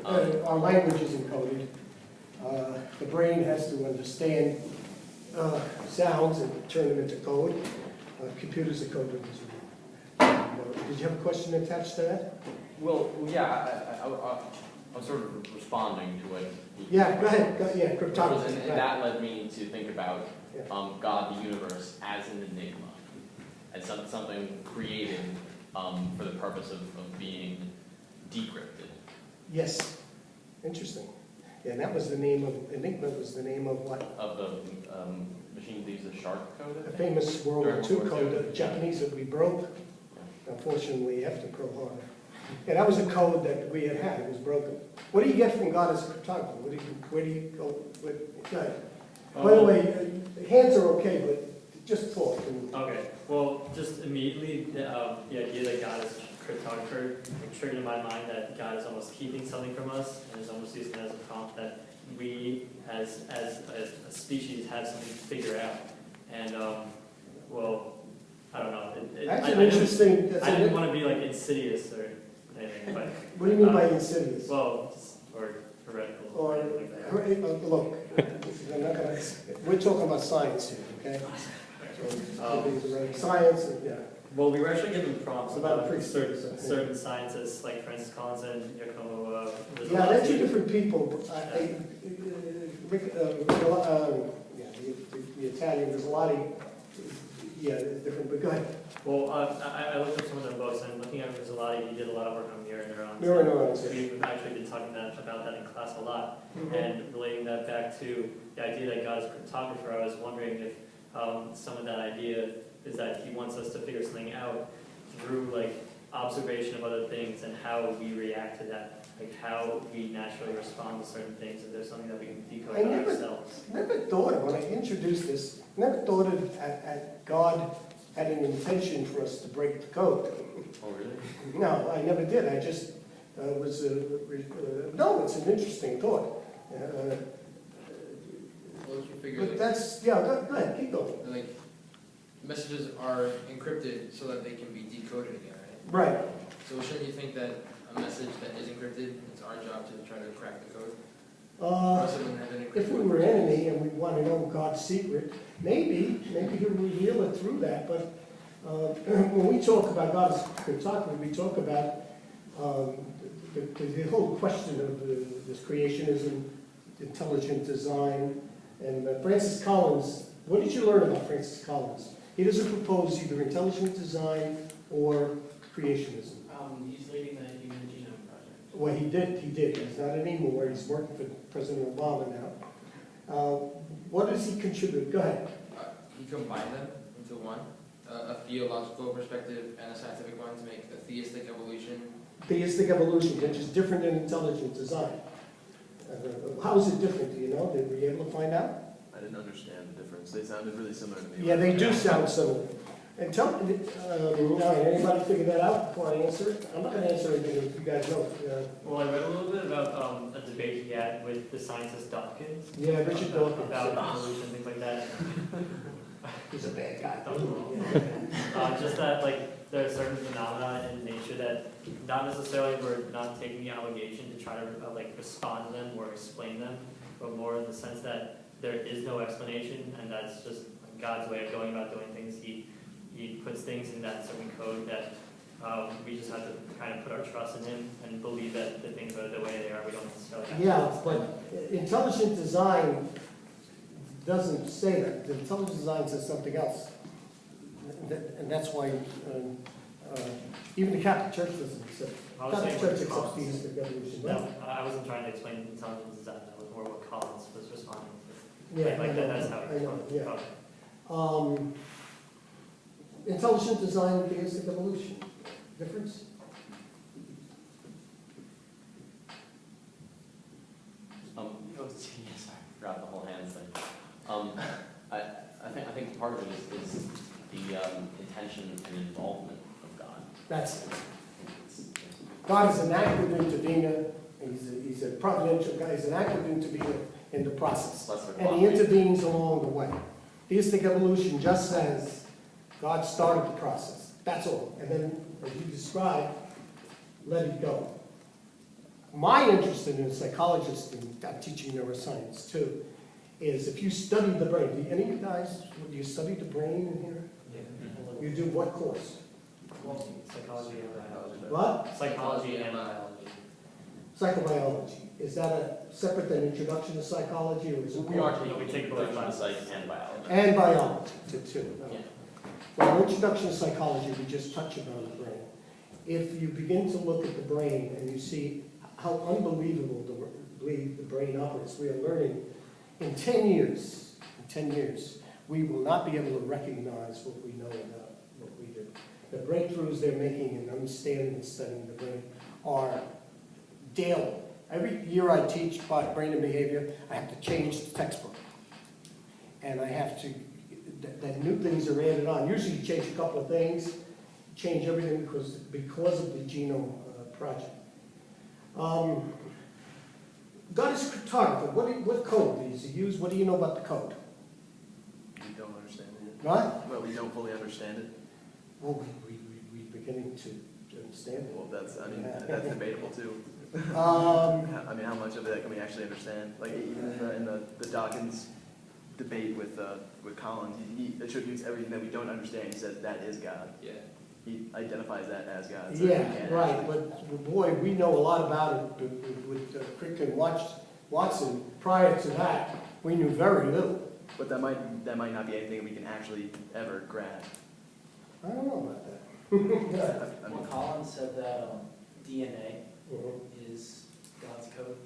Our language is encoded. The brain has to understand sounds and turn them into code. Computers are coded as well. Did you have a question attached to that? Well, yeah, I'm sort of responding to it. Yeah, go ahead. Yeah, cryptography. And that led me to think about Yeah. God, the universe, as an enigma, as something created for the purpose of being decrypted. Yes. Interesting. Yeah, and that was the name of, Enigma was the name of what? Of the machine that used the shark code? The famous World War During II World War code, II. the Japanese that we broke, unfortunately, after Pearl Harbor. Yeah, that was a code that we had. It was broken. What do you get from God as a cryptographer? Where do you go? Go ahead. By the way, hands are okay, but just talk. Okay. Well, just immediately, the idea that God is a cryptographer triggered in my mind that God is almost keeping something from us, and is almost using it as a prompt that we, as a species, have something to figure out. And well, I don't know. That's an interesting. I didn't want to be like insidious or anything, but What do you mean by insidious? well, or heretical, Or anything like that. look, I'm not gonna. We're talking about science here, okay? Science, and, yeah. Well, we were actually given prompts It's about about pretty certain scientists like Francis Collins and Giacomo. Yeah, they're two different people. Rick, yeah, the Italian, there's a lot of, yeah, it's different, but go ahead. Well, I looked up some of their books, and looking at Rizzolatti, he did a lot of work on mirror neurons. Mirror neurons, yeah. We've actually been talking about that in class a lot, Mhm. and relating that back to the idea that God is a cryptographer. I was wondering if some of that idea is that he wants us to figure something out through like observation of other things and how we react to that, like how we naturally respond to certain things. If there's something that we can decode I by never- ourselves. Never thought of, when I introduced this, never thought of at God had an intention for us to break the code. Oh, really? No, I never did. I just was, no, it's an interesting thought. Well, you figure But like, that's, yeah, go ahead, keep going. like messages are encrypted so that they can be decoded again, right? Right. So shouldn't you think that a message that is encrypted, it's our job to try to crack the code? Or else it wouldn't have been encrypted. If we were an enemy and we want to know God's secret, maybe he'll reveal it through that. But when we talk about God's cryptography, we talk about the whole question of this creationism, intelligent design. And Francis Collins, what did you learn about Francis Collins? He doesn't propose either intelligent design or creationism. He's leading the Human Genome Project. Well, he did. He's not anymore. He's working for President Obama now. What does he contribute? Go ahead. He combined them into one, a theological perspective and a scientific one to make a theistic evolution. Theistic evolution, which is different than intelligent design. How is it different? Do you know? Were you able to find out? I didn't understand the difference. They sounded really similar to me. Yeah, they do sound similar. And tell me, anybody figure that out before I answer it? I'm not going to answer anything if you guys know. Well, I read a little bit about a debate he had with the scientist Dawkins. Yeah, Richard Dawkins. About evolution, things like that. He's a bad guy. Just that, like, there are certain phenomena in nature that not necessarily we're not taking the obligation to try to respond to them or explain them, but more in the sense that there is no explanation, and that's just God's way of going about doing things. He puts things in that certain code that we just have to kind of put our trust in him and believe that the things are the way they are. We don't necessarily have Yeah, but intelligent design doesn't say that. The intelligent design says something else. And that's why even the Catholic Church doesn't say. I was Catholic saying Church with accepts Collins. theistic evolution. No, I wasn't trying to explain intelligent design. That was more what Collins was responding to. Yeah, like I know, that's how I know, yeah. Okay. Intelligent design and theistic evolution. Difference? Yes, I forgot the whole hands thing. I think part of it is the intention and involvement of God. That's it. God is an active intervener. He's a providential guy. He's an active intervener in the process. And he intervenes along the way. Theistic evolution just says God started the process. That's all. And then, as you described, let it go. My interest in a psychologist, and I'm teaching neuroscience too, is if you study the brain, do any of you guys, do you study the brain in here? You do what course? Psychology and biology. What? Psychology and biology. Psychobiology. Is that a separate than introduction to psychology, or is it? We are No, we taking take both introduction to classes. psych and biology. And biology, too. Yeah. Well, introduction to psychology, we just touch upon the brain. If you begin to look at the brain and you see how unbelievable the brain operates, we are learning in 10 years, we will not be able to recognize what we know about what we do. The breakthroughs they're making in understanding and studying the brain are daily. Every year I teach about brain and behavior, I have to change the textbook. And I have to, that new things are added on. Usually you change a couple of things, change everything because of the genome project. God is cryptographer. What code does he use? What do you know about the code? We don't understand it. What? Well, we don't fully understand it. Well, we're beginning to understand it. Well, that's debatable too. Um, I mean, how much of it can we actually understand? Like even in the Dawkins debate with Collins, he attributes everything that we don't understand. He says that is God. Yeah. He identifies that as God. So yeah, we can't right. actually- But boy, we know a lot about it with Crick and Watson. Prior to that, we knew very little. But that might not be anything we can actually ever grasp. I don't know about that. I mean, Well, Collins said that DNA Mhm. is God's code.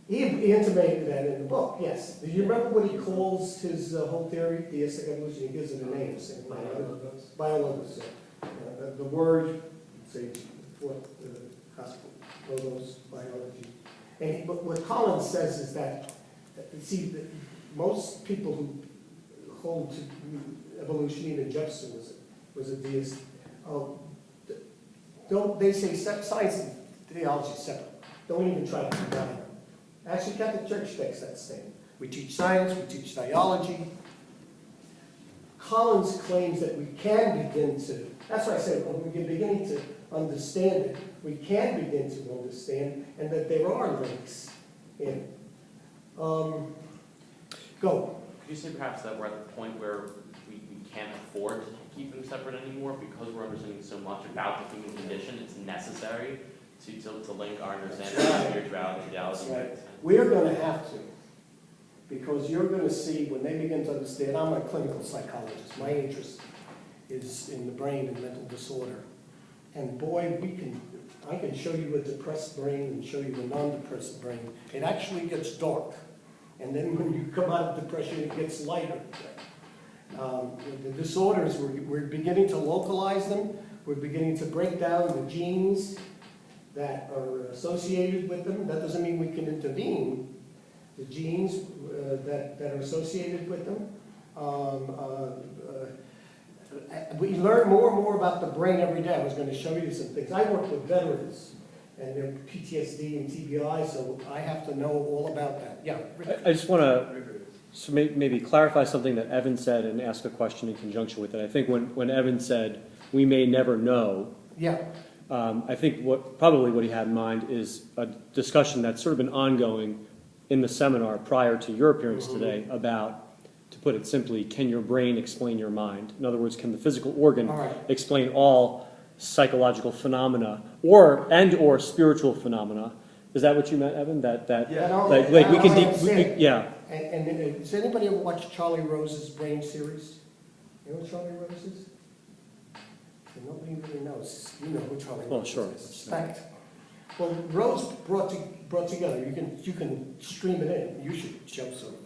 He intimated that in the book, yes. Do you remember what he calls his whole theory, theistic evolution? He gives it a name. Biologos. The word, say, what, logos, biology. And but what Collins says is that, see, most people who hold to evolution, even Jefferson was a deist, they say science and theology is separate. Don't even try to combine them. Actually, Catholic Church takes that stand. We teach science, we teach theology. Collins claims that we can begin to, that's why I said when we're beginning to understand it, we can begin to understand, and that there are links in it. Go. Could you say perhaps that we're at the point where we can't afford to keep them separate anymore because we're understanding so much about the human condition? It's necessary to link our understanding of spirituality and theology. That's right. We're going to have to, because you're going to see when they begin to understand. I'm a clinical psychologist. My interest is in the brain and mental disorder. And boy, I can show you a depressed brain and show you a non-depressed brain. It actually gets dark. And then when you come out of depression, it gets lighter. The disorders, we're beginning to localize them. We're beginning to break down the genes that are associated with them. That doesn't mean we can intervene. The genes that are associated with them. We learn more and more about the brain every day. I was going to show you some things. I work with veterans and their PTSD and TBI, so I have to know all about that. Yeah. I just want to maybe clarify something that Evan said and ask a question in conjunction with it. I think when Evan said, we may never know, Yeah. I think probably what he had in mind is a discussion that's sort of been ongoing in the seminar prior to your appearance today about, to put it simply, can your brain explain your mind? In other words, can the physical organ All right. explain all psychological phenomena or spiritual phenomena? Is that what you meant, Evan? Like we can yeah. And does anybody ever watch Charlie Rose's Brain series? You know what Charlie Rose is? Nobody really knows. You know who Charlie Rose sure. is. Respect. Well, Rose brought together. You can stream it in. You should show some of it.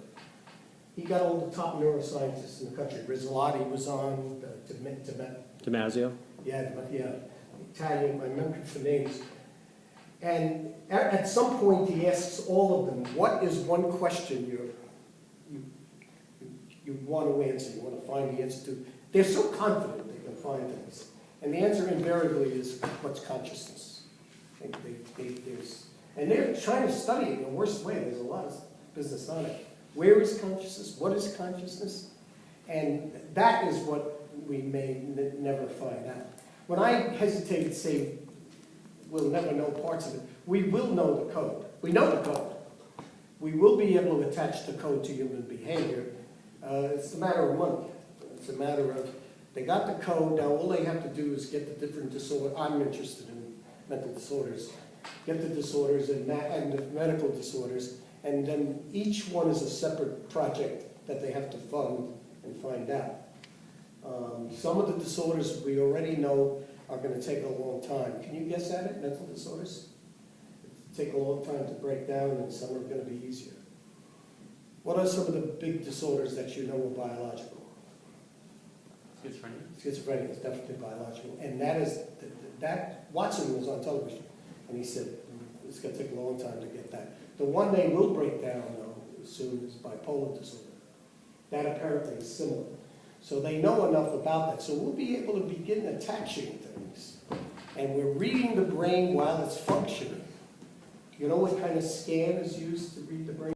He got all the top neuroscientists in the country. Rizzolatti was on, Damasio? yeah, Italian, I remember the names. And at some point he asks all of them, what is one question you want to answer, you want to find the answer to? They're so confident they can find things. And the answer invariably is, what's consciousness? And they're trying to study it in the worst way. There's a lot of business on it. Where is consciousness? What is consciousness? And that is what we may never find out. When I hesitate to say we'll never know parts of it. We will know the code. We know the code. We will be able to attach the code to human behavior. It's a matter of money. It's a matter of, they got the code, now all they have to do is get the different disorders. I'm interested in mental disorders. Get the disorders and the medical disorders, and then each one is a separate project that they have to fund and find out. Some of the disorders we already know are going to take a long time. Can you guess at it, mental disorders? Take a long time to break down, and some are going to be easier. What are some of the big disorders that you know are biological? Schizophrenia? Schizophrenia is definitely biological, and that Watson was on television, and he said it's going to take a long time to get that. The one they will break down though soon is bipolar disorder. That apparently is similar. So they know enough about that. So we'll be able to begin attaching things, and we're reading the brain while it's functioning. You know what kind of scan is used to read the brain?